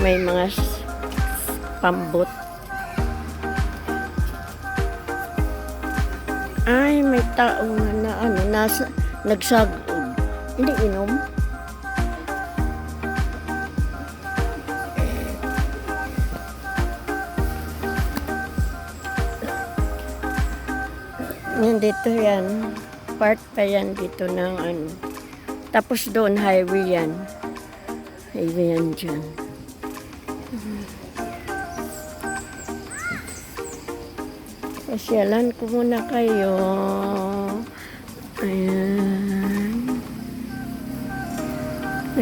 May mga pambot. Ay, may tao na nasa nagsagod. Hindi inom. Yan dito yan. Part pa yan dito ng ano. Tapos doon highway yan. Highway yan dyan. Pasyalan ko muna kayo. Ayan.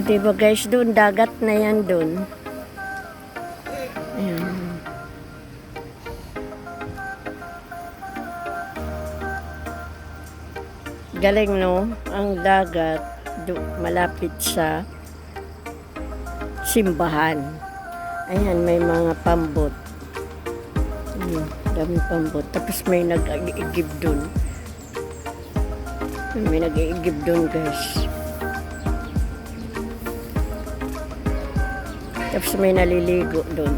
Diba guys, doon dagat na yan doon. Ayan. Galing no, ang dagat malapit sa simbahan. Ayan, may mga pambot. Daming pambot. Tapos may nag-iigib dun. May nag-iigib dun guys. Tapos may naliligo dun.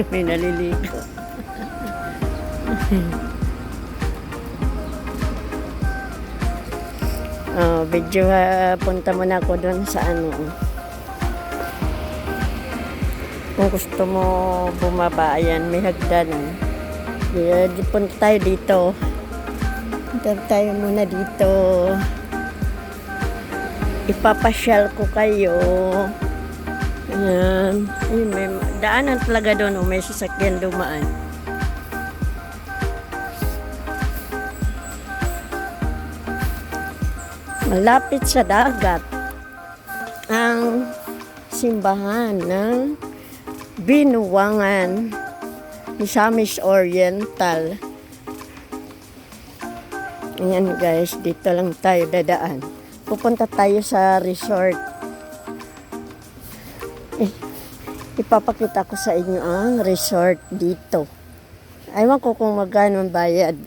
May naliligo. Video punta muna ako dun sa ano. Kung gusto mo bumaba, ayan, may hagdanan. Punta tayo dito. Punta tayo muna dito. Ipapasyal ko kayo. Ayan. Ayun, may daanan talaga doon. May sasakyan dumaan. Malapit sa dagat ang simbahan ng Binuwangan Misamis Oriental. Ayan guys, dito lang tayo dadaan. Pupunta tayo sa resort. Ipapakita ko sa inyo ang resort dito. Ewan ko kung magkano ang bayad.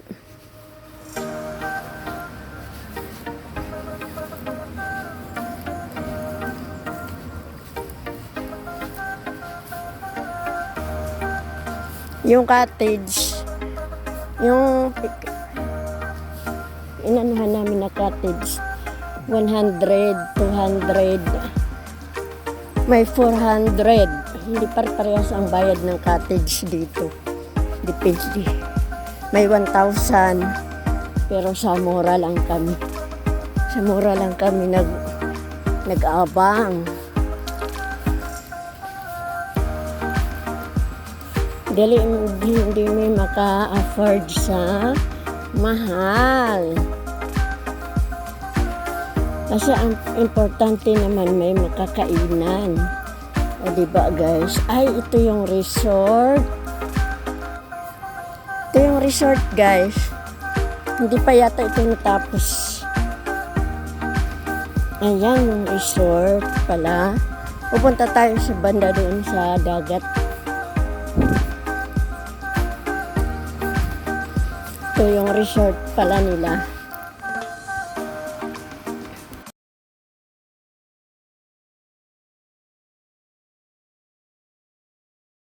Yung cottage, yung inanuhan namin na cottage, 100, 200, may 400. Hindi pare-parehas ang bayad ng cottage dito. Depende. May 1,000, pero sa mura lang kami. Sa mura lang kami nag-abang. Hindi may maka-afford sa mahal. Kasi ang importante naman may makakainan. O diba guys? Ay, ito yung resort. Ito yung resort guys. Hindi pa yata ito natapos. Ayan yung resort pala. Pupunta tayo sa banda doon sa dagat. Ito yung resort pala nila.